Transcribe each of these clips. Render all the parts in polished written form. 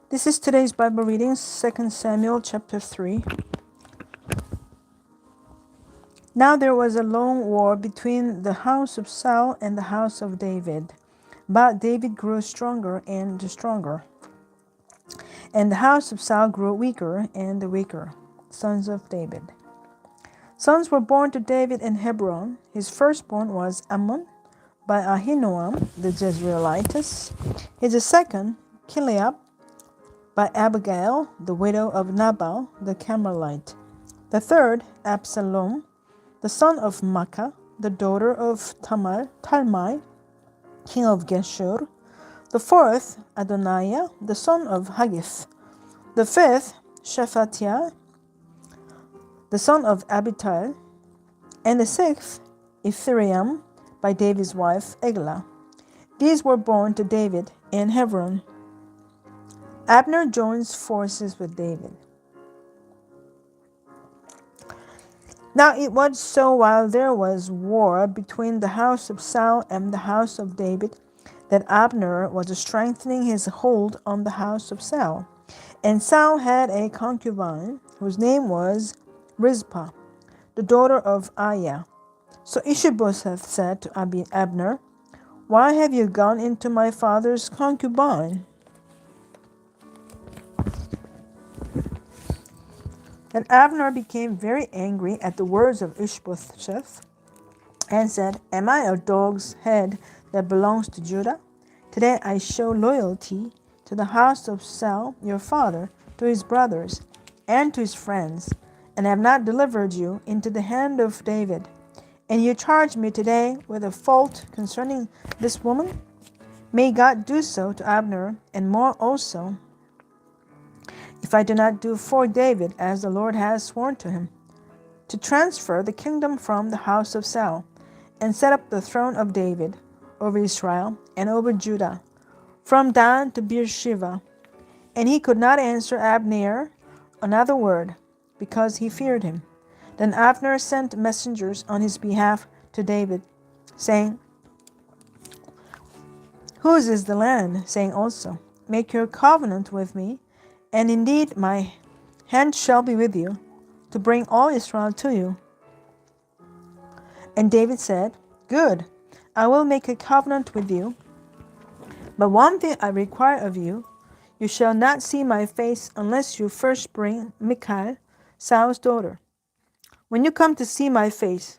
This is today's Bible reading, 2 Samuel chapter 3. Now there was a long war between the house of Saul and the house of David. But David grew stronger and stronger, and the house of Saul grew weaker and weaker. Sons of David. Sons were born to David in Hebron. His firstborn was Ammon by Ahinoam the Jezreelitess. His second, Kileab, by Abigail, the widow of Nabal the Carmelite. The third, Absalom, the son of Maacah, the daughter of Talmai, king of Geshur. The fourth, Adoniah, the son of Haggith. The fifth, Shephatiah, the son of Abital. And the sixth, Ephraim, by David's wife Eglah. These were born to David in Hebron. Abner joins forces with David. Now it was so, while there was war between the house of Saul and the house of David, that Abner was strengthening his hold on the house of Saul. And Saul had a concubine whose name was Rizpah, the daughter of Aiah. So Ishbosheth said to Abner, "Why have you gone into my father's concubine?" Then Abner became very angry at the words of Ishbosheth and said, "Am I a dog's head that belongs to Judah? Today I show loyalty to the house of Saul your father, to his brothers, and to his friends, and have not delivered you into the hand of David. And you charge me today with a fault concerning this woman? May God do so to Abner, and more also, if I do not do for David as the Lord has sworn to him, to transfer the kingdom from the house of Saul, and set up the throne of David over Israel and over Judah, from Dan to Beersheba." And he could not answer Abner another word, because he feared him. Then Abner sent messengers on his behalf to David, saying, "Whose is the land?" saying also, "Make your covenant with me, and indeed my hand shall be with you, to bring all Israel to you." And David said, "Good, I will make a covenant with you. But one thing I require of you, you shall not see my face unless you first bring Michal, Saul's daughter, when you come to see my face."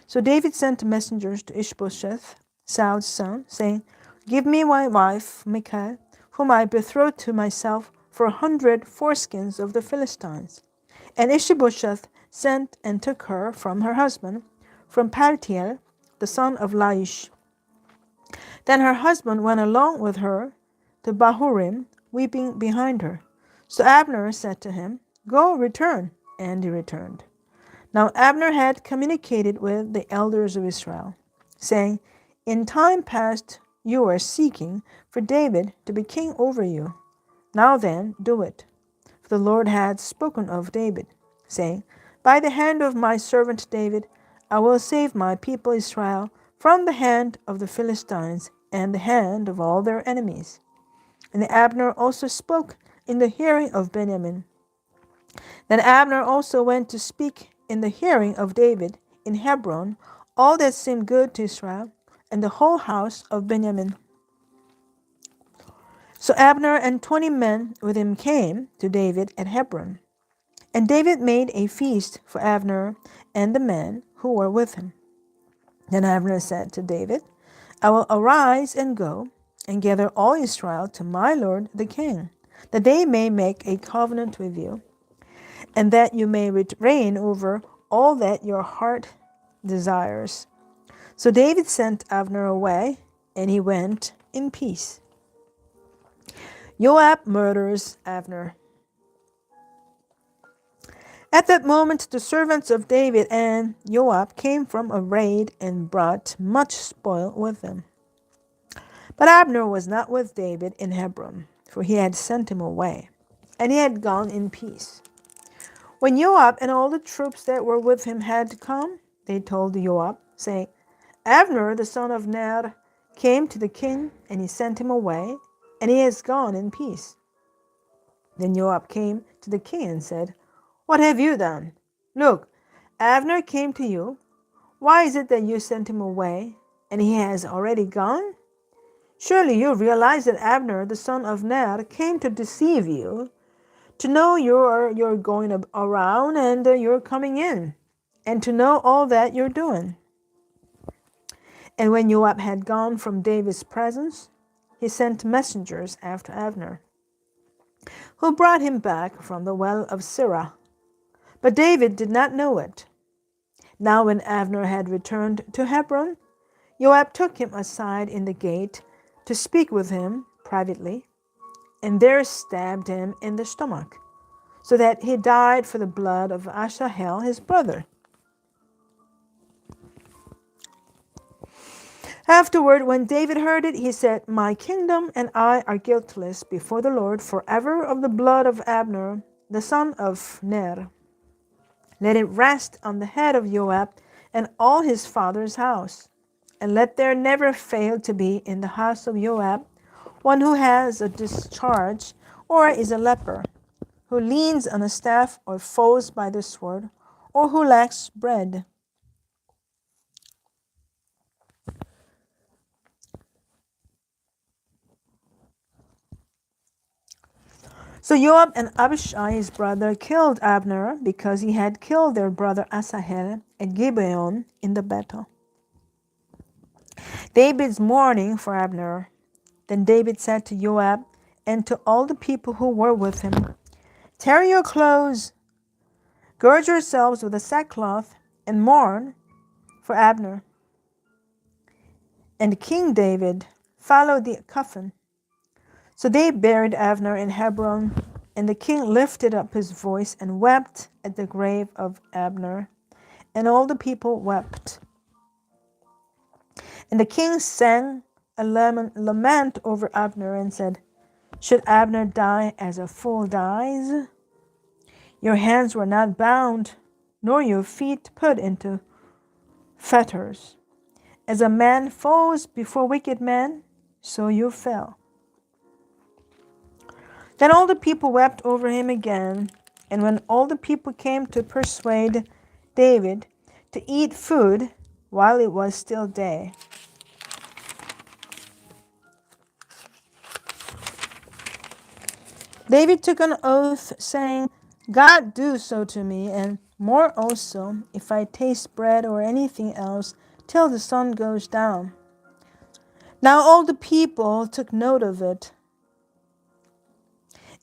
So David sent messengers to Ishbosheth, Saul's son, saying, "Give me my wife Michal, whom I betrothed to myself for 100 foreskins of the Philistines." And Ishbosheth sent and took her from her husband, from Paltiel, the son of Laish. Then her husband went along with her to Bahurim, weeping behind her. So Abner said to him, "Go, return." And he returned. Now Abner had communicated with the elders of Israel, saying, "In time past you were seeking for David to be king over you. Now then, do it." For the Lord had spoken of David, saying, "By the hand of my servant David, I will save my people Israel from the hand of the Philistines and the hand of all their enemies." And Abner also spoke in the hearing of Benjamin. Then Abner also went to speak in the hearing of David in Hebron all that seemed good to Israel and the whole house of Benjamin. So Abner and 20 men with him came to David at Hebron. And David made a feast for Abner and the men who were with him. Then Abner said to David, "I will arise and go and gather all Israel to my lord the king, that they may make a covenant with you, and that you may reign over all that your heart desires." So David sent Abner away, and he went in peace. Joab murders Abner. At that moment the servants of David and Joab came from a raid and brought much spoil with them. But Abner was not with David in Hebron, for he had sent him away, and he had gone in peace. When Joab and all the troops that were with him had come, they told Joab, saying, Abner the son of Ner came to the king, and he sent him away, and he has gone in peace. Then Joab came to the king and said, What have you done? Look, Abner came to you. Why is it that you sent him away, and he has already gone? Surely you realize that Abner the son of Ner came to deceive you, to know you're going around and you're coming in, and to know all that you're doing. And when Joab had gone from David's presence, he sent messengers after Abner, who brought him back from the well of Sirah. But David did not know it. Now when Abner had returned to Hebron, Joab took him aside in the gate to speak with him privately, and there stabbed him in the stomach, so that he died for the blood of Asahel his brother. Afterward, when David heard it, he said, My kingdom and I are guiltless before the Lord forever of the blood of Abner, the son of Ner. Let it rest on the head of Joab and all his father's house, and let there never fail to be in the house of Joab one who has a discharge or is a leper, who leans on a staff or falls by the sword, or who lacks bread. So Joab and Abishai his brother killed Abner because he had killed their brother Asahel at Gibeon in the battle. David's mourning for Abner. Then David said to Joab and to all the people who were with him, Tear your clothes, gird yourselves with a sackcloth, and mourn for Abner. And King David followed the coffin. So they buried Abner in Hebron, and the king lifted up his voice and wept at the grave of Abner, and all the people wept. And the king sang a lament over Abner and said, Should Abner die as a fool dies? Your hands were not bound, nor your feet put into fetters. As a man falls before wicked men, so you fell. Then all the people wept over him again, and when all the people came to persuade David to eat food while it was still day, David took an oath, saying, God do so to me, and more also, if I taste bread or anything else till the sun goes down. Now all the people took note of it,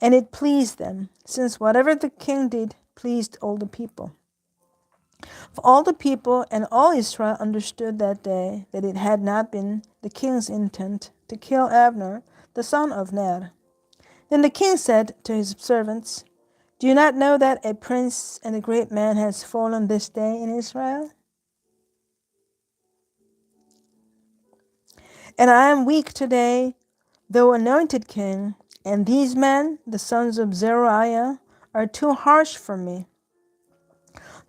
and it pleased them, since whatever the king did pleased all the people. For all the people and all Israel understood that day that it had not been the king's intent to kill Abner, the son of Ner. Then the king said to his servants, Do you not know that a prince and a great man has fallen this day in Israel? And I am weak today, though anointed king, and these men, the sons of Zeruiah, are too harsh for me.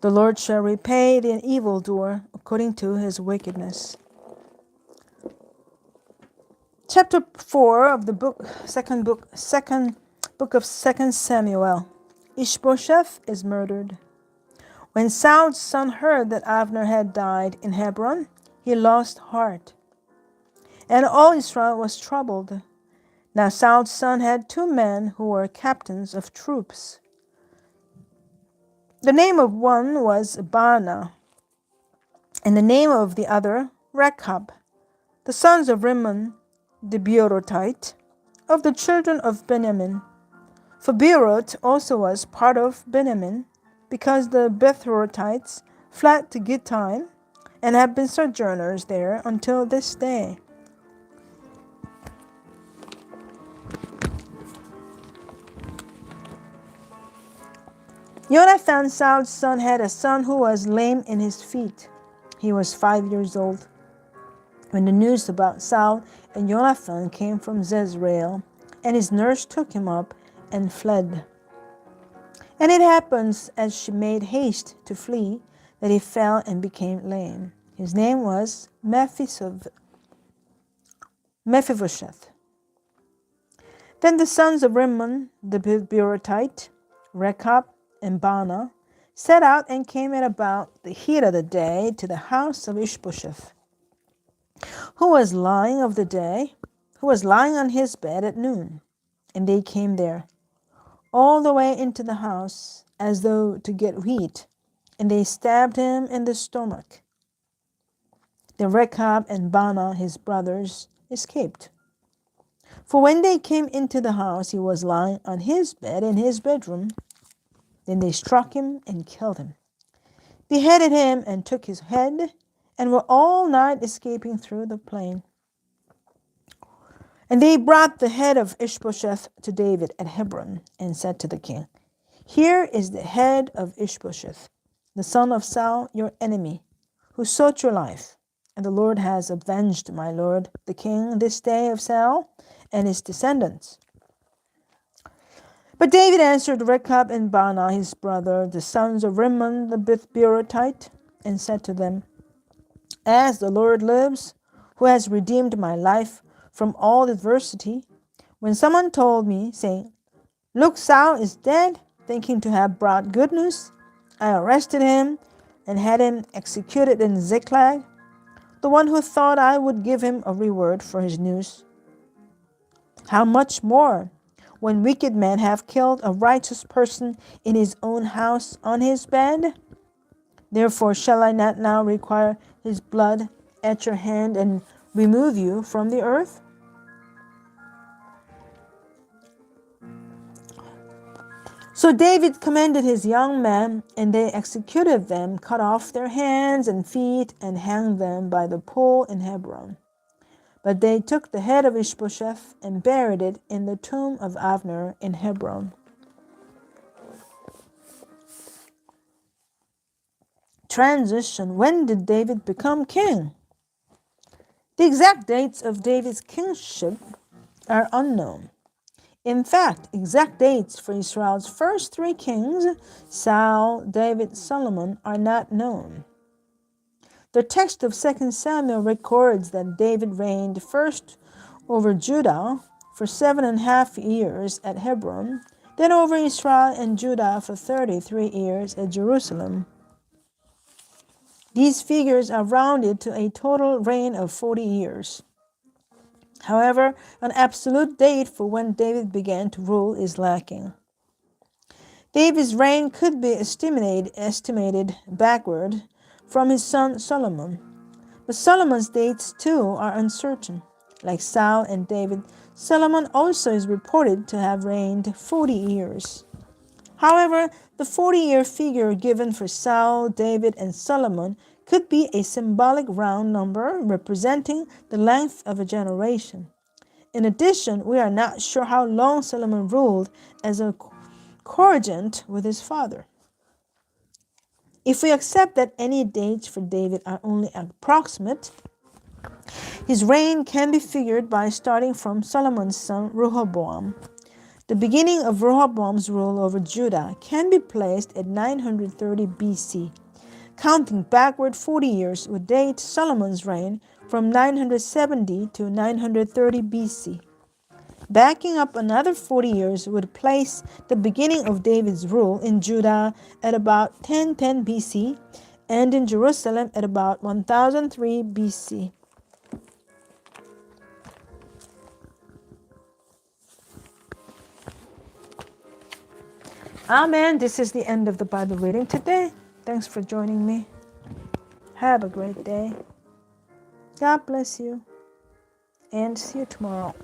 The Lord shall repay the evildoer according to his wickedness. Chapter 4 of the second book of 2 Samuel. Ishbosheth is murdered. When Saul's son heard that Abner had died in Hebron, he lost heart, and all Israel was troubled. Now Saul's son had 2 men who were captains of troops. The name of one was Baanah, and the name of the other Rechab, the sons of Rimmon the Beerothite, of the children of Benjamin. For Beeroth also was part of Benjamin, because the Bethrothites fled to Gittim, and have been sojourners there until this day. Jonathan, Saul's son, had a son who was lame in his feet. He was 5 years old when the news about Saul and Jonathan came from Jezreel, and his nurse took him up and fled. And it happens, as she made haste to flee, that he fell and became lame. His name was Mephibosheth. Then the sons of Rimmon the Beerothite, Rechab and Baanah, set out and came at about the heat of the day to the house of Ishbosheth, who was lying on his bed at noon. And they came there, all the way into the house, as though to get wheat, and they stabbed him in the stomach. The Rechab and Baanah, his brothers, escaped. For when they came into the house, he was lying on his bed in his bedroom. Then they struck him and killed him, beheaded him and took his head, and were all night escaping through the plain. And they brought the head of Ishbosheth to David at Hebron, and said to the king, Here is the head of Ishbosheth, the son of Saul, your enemy, who sought your life. And the Lord has avenged my lord the king this day of Saul and his descendants. But David answered Rechab and Baanah, his brother, the sons of Rimmon the Beerothite, and said to them, As the Lord lives, who has redeemed my life from all adversity, when someone told me, saying, Look, Saul is dead, thinking to have brought good news, I arrested him and had him executed in Ziklag, the one who thought I would give him a reward for his news. How much more, when wicked men have killed a righteous person in his own house on his bed? Therefore shall I not now require his blood at your hand and remove you from the earth? So David commanded his young men, and they executed them, cut off their hands and feet, and hanged them by the pool in Hebron. But they took the head of Ishbosheth and buried it in the tomb of Abner in Hebron. Transition. When did David become king? The exact dates of David's kingship are unknown. In fact, exact dates for Israel's first 3 kings, Saul, David, Solomon, are not known. The text of 2 Samuel records that David reigned first over Judah for 7.5 years at Hebron, then over Israel and Judah for 33 years at Jerusalem. These figures are rounded to a total reign of 40 years. However, an absolute date for when David began to rule is lacking. David's reign could be estimated backward from his son Solomon, but Solomon's dates too are uncertain. Like Saul and David, Solomon also is reported to have reigned 40 years. However, the 40-year figure given for Saul, David, and Solomon could be a symbolic round number representing the length of a generation. In addition, we are not sure how long Solomon ruled as a co-regent with his father. If we accept that any dates for David are only approximate, his reign can be figured by starting from Solomon's son Rehoboam. The beginning of Rehoboam's rule over Judah can be placed at 930 BC. Counting backward 40 years would date Solomon's reign from 970 to 930 BC. Backing up another 40 years would place the beginning of David's rule in Judah at about 1010 BC and in Jerusalem at about 1003 BC. Amen. This is the end of the Bible reading today. Thanks for joining me. Have a great day. God bless you. And see you tomorrow.